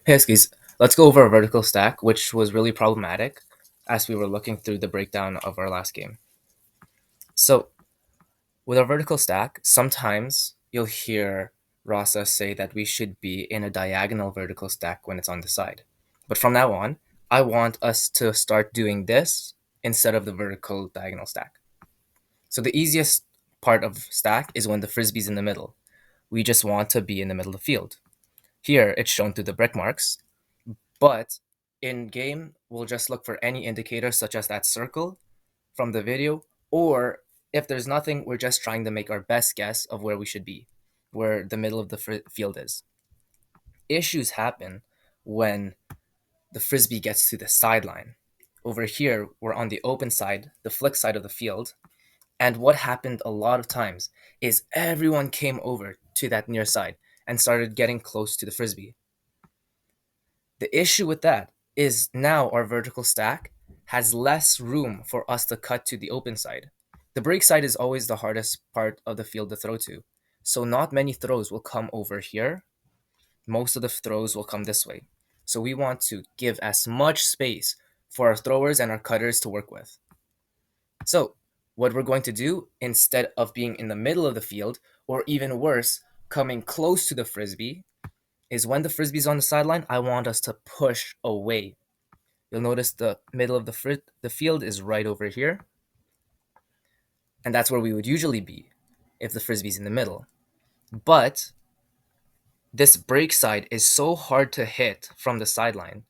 Hey, skis. Let's go over a vertical stack, which was really problematic as we were looking through the breakdown of our last game. So, with a vertical stack, sometimes you'll hear Rasa say that we should be in a diagonal vertical stack when it's on the side. But from now on, I want us to start doing this instead of the vertical diagonal stack. So, the easiest part of stack is when the frisbee's in the middle. We just want to be in the middle of the field. Here, it's shown through the brick marks. But in game, we'll just look for any indicator such as that circle from the video, or if there's nothing, we're just trying to make our best guess of where we should be, where the middle of the field is. Issues happen when the frisbee gets to the sideline. Over here, we're on the open side, the flick side of the field, and what happened a lot of times is everyone came over to that near side and started getting close to the frisbee. The issue with that is now our vertical stack has less room for us to cut to the open side. The break side is always the hardest part of the field to throw to. So not many throws will come over here. Most of the throws will come this way. So we want to give as much space for our throwers and our cutters to work with. So what we're going to do, instead of being in the middle of the field, or even worse, coming close to the frisbee, is when the frisbee's on the sideline, I want us to push away. You'll notice the middle of the field is right over here, and that's where we would usually be if the frisbee's in the middle. But this break side is so hard to hit from the sideline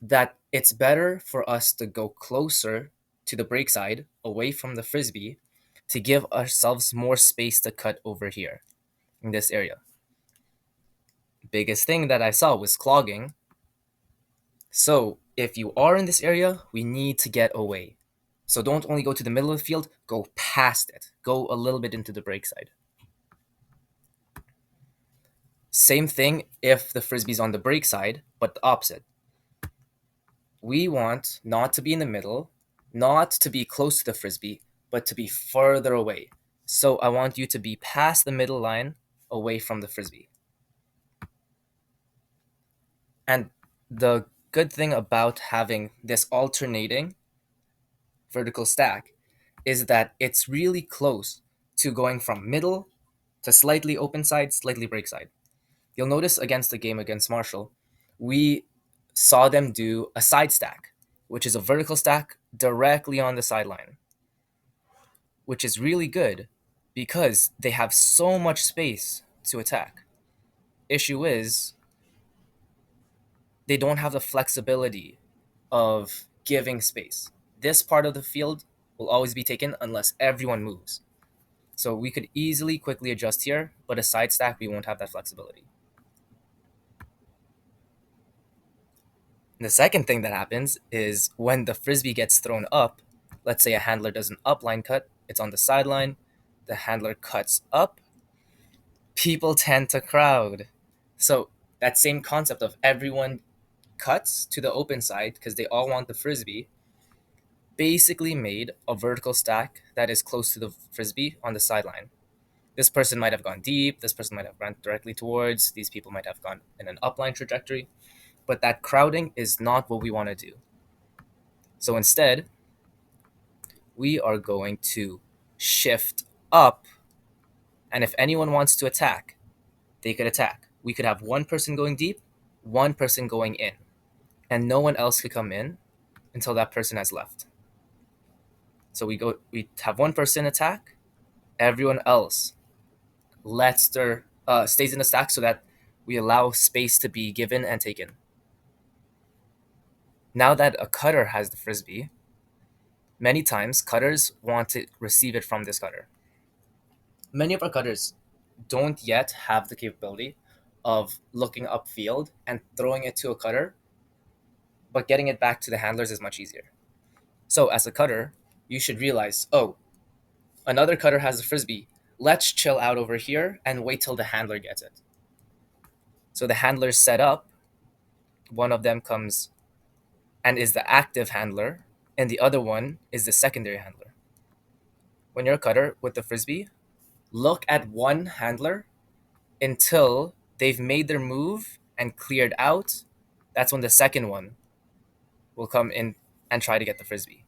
that it's better for us to go closer to the break side, away from the frisbee, to give ourselves more space to cut over here in this area. Biggest thing that I saw was clogging. So if you are in this area, we need to get away. So don't only go to the middle of the field, go past it. Go a little bit into the break side. Same thing if the frisbee's on the break side, but the opposite. We want not to be in the middle, not to be close to the frisbee, but to be further away. So I want you to be past the middle line, away from the frisbee. And the good thing about having this alternating vertical stack is that it's really close to going from middle to slightly open side, slightly break side. You'll notice against the game against Marshall, we saw them do a side stack, which is a vertical stack directly on the sideline, which is really good because they have so much space to attack. Issue is they don't have the flexibility of giving space. This part of the field will always be taken unless everyone moves. So we could easily quickly adjust here, but a side stack, we won't have that flexibility. And the second thing that happens is when the frisbee gets thrown up, let's say a handler does an upline cut, it's on the sideline, the handler cuts up, people tend to crowd. So that same concept of everyone cuts to the open side because they all want the frisbee basically made a vertical stack that is close to the frisbee on the sideline. This person might have gone deep, this person might have run directly towards, these people might have gone in an upline trajectory, but that crowding is not what we want to do. So instead, we are going to shift up, and if anyone wants to attack, they could attack. We could have one person going deep, one person going in, and no one else could come in until that person has left. So we have one person attack, everyone else lets their stays in the stack so that we allow space to be given and taken. Now that a cutter has the frisbee, many times cutters want to receive it from this cutter. Many of our cutters don't yet have the capability of looking upfield and throwing it to a cutter, but getting it back to the handlers is much easier. So as a cutter, you should realize, oh, another cutter has the frisbee. Let's chill out over here and wait till the handler gets it. So the handlers set up, one of them comes and is the active handler, and the other one is the secondary handler. When you're a cutter with the frisbee, look at one handler until they've made their move and cleared out, that's when the second one will come in and try to get the frisbee.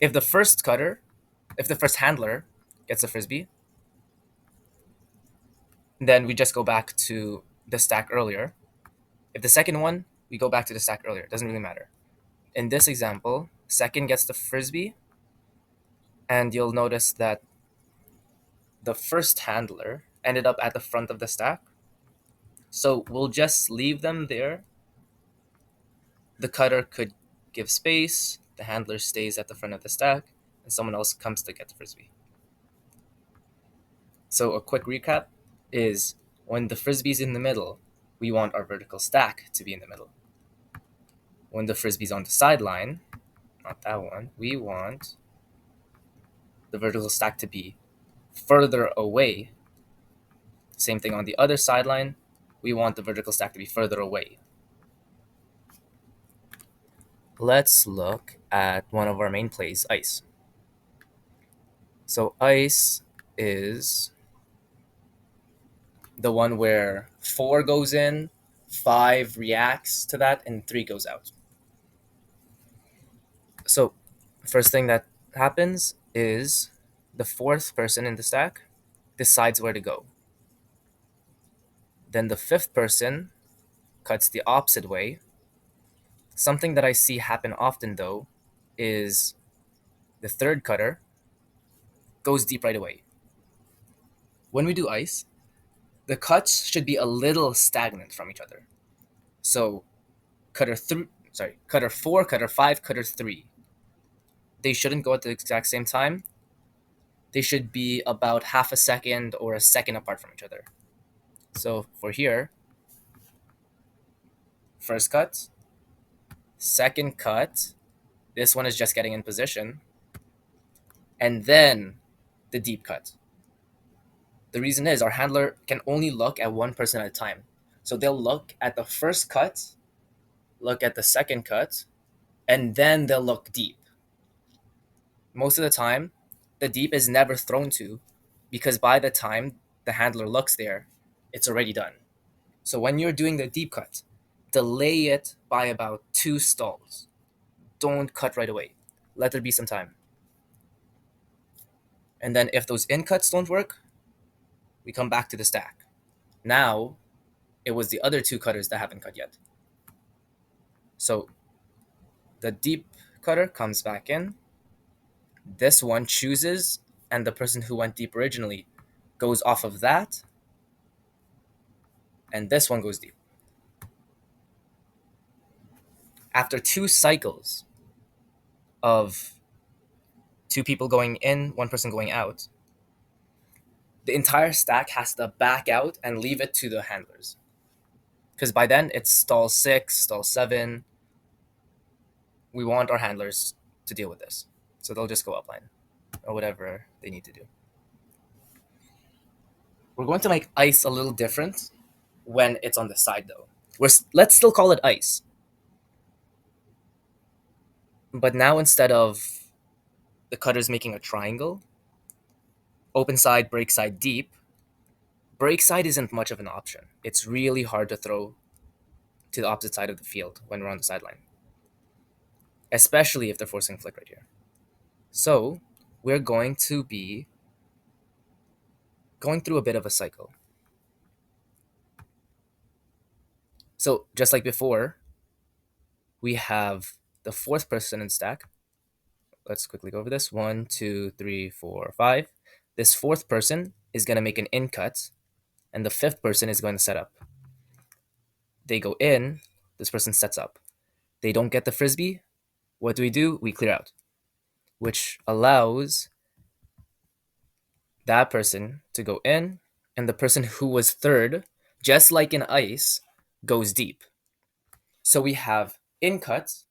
If the first cutter, if the first handler gets the frisbee, then we just go back to the stack earlier. If the second one, we go back to the stack earlier. It doesn't really matter. In this example, second gets the frisbee, and you'll notice that the first handler ended up at the front of the stack. So we'll just leave them there. The cutter could give space, the handler stays at the front of the stack, and someone else comes to get the frisbee. So a quick recap is when the frisbee's in the middle, we want our vertical stack to be in the middle. When the frisbee's on the sideline, not that one, we want the vertical stack to be further away. Same thing on the other sideline, we want the vertical stack to be further away. Let's look at one of our main plays, ice. So ice is the one where 4 goes in, 5 reacts to that, and 3 goes out. So first thing that happens is the fourth person in the stack decides where to go. Then the fifth person cuts the opposite way. Something that I see happen often, though, is the third cutter goes deep right away. When we do ice, the cuts should be a little stagnant from each other. So cutter 4, cutter 5, cutter 3. They shouldn't go at the exact same time. They should be about half a second or a second apart from each other. So for here, first cut, second cut, this one is just getting in position, and then the deep cut. The reason is our handler can only look at one person at a time. So they'll look at the first cut, look at the second cut, and then they'll look deep. Most of the time, the deep is never thrown to because by the time the handler looks there, it's already done. So when you're doing the deep cut, delay it by about 2 stalls. Don't cut right away. Let there be some time. And then if those in cuts don't work, we come back to the stack. Now, it was the other 2 cutters that haven't cut yet. So the deep cutter comes back in. This one chooses, and the person who went deep originally goes off of that, and this one goes deep. After 2 cycles of 2 people going in, 1 person going out, the entire stack has to back out and leave it to the handlers. Because by then it's stall 6, stall 7. We want our handlers to deal with this. So they'll just go upline or whatever they need to do. We're going to make ice a little different when it's on the side though. Let's still call it ice. But now instead of the cutters making a triangle, open side, break side, deep, break side isn't much of an option. It's really hard to throw to the opposite side of the field when we're on the sideline, especially if they're forcing a flick right here. So we're going to be going through a bit of a cycle. So just like before, we have the fourth person in stack. Let's quickly go over this. 1, 2, 3, 4, 5. This fourth person is going to make an in cut, and the fifth person is going to set up. They go in, this person sets up. They don't get the frisbee. What do? We clear out, which allows that person to go in, and the person who was third, just like in ice, goes deep. So we have in cut,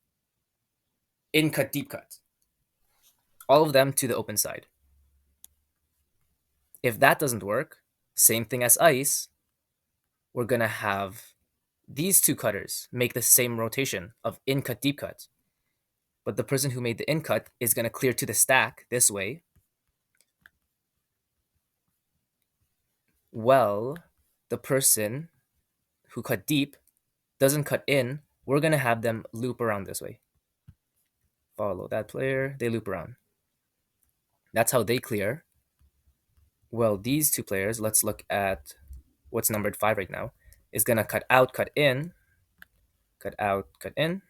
deep cut. All of them to the open side. If that doesn't work, same thing as ice, we're going to have these 2 cutters make the same rotation of in cut, deep cut. But the person who made the in cut is going to clear to the stack this way. Well, the person who cut deep doesn't cut in, we're going to have them loop around this way. Follow that player, they loop around. That's how they clear. Well, these two players, let's look at what's numbered 5 right now, is going to cut out, cut in, cut out, cut in.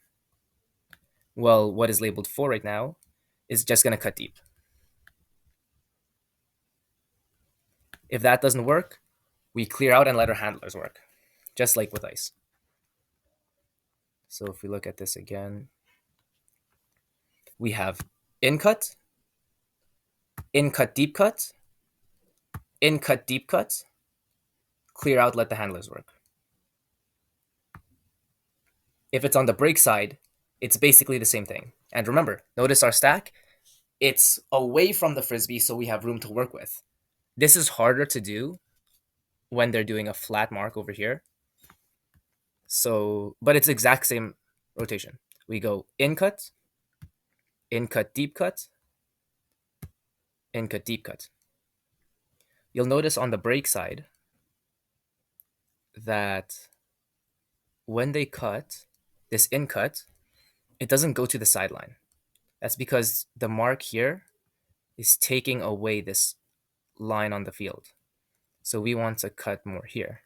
Well, what is labeled 4 right now is just going to cut deep. If that doesn't work, we clear out and let our handlers work, just like with ice. So if we look at this again, we have in cut, deep cut, deep cut, clear out, let the handlers work. If it's on the break side, it's basically the same thing. And remember, notice our stack, it's away from the frisbee, so we have room to work with. This is harder to do when they're doing a flat mark over here. So, but it's exact same rotation. We go in cut, deep cut, in cut, deep cut. You'll notice on the break side that when they cut this in cut, it doesn't go to the sideline. That's because the mark here is taking away this line on the field. So we want to cut more here.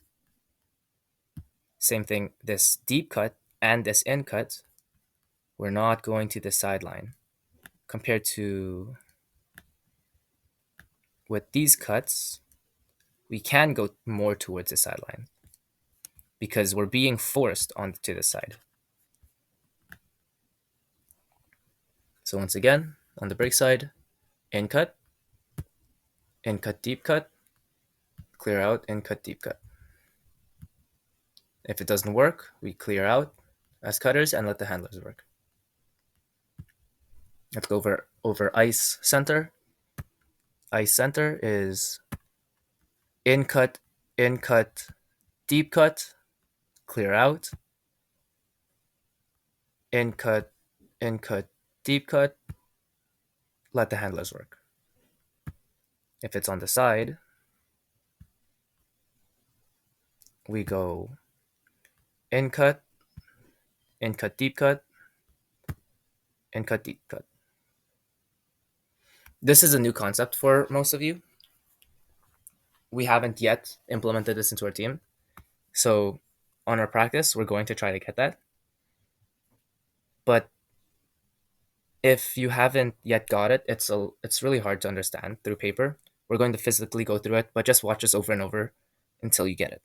Same thing, this deep cut and this in cut, we're not going to the sideline. Compared to with these cuts, we can go more towards the sideline because we're being forced onto the side. So once again, on the break side, in cut, deep cut, clear out, in cut, deep cut. If it doesn't work, we clear out as cutters and let the handlers work. Let's go over ice center. Ice center is in cut, deep cut, clear out, in cut, deep cut, let the handlers work. If it's on the side, we go in cut, deep cut, in cut, deep cut. This is a new concept for most of you. We haven't yet implemented this into our team. So on our practice, we're going to try to get that. But if you haven't yet got it, it's really hard to understand through paper. We're going to physically go through it, but just watch us over and over until you get it.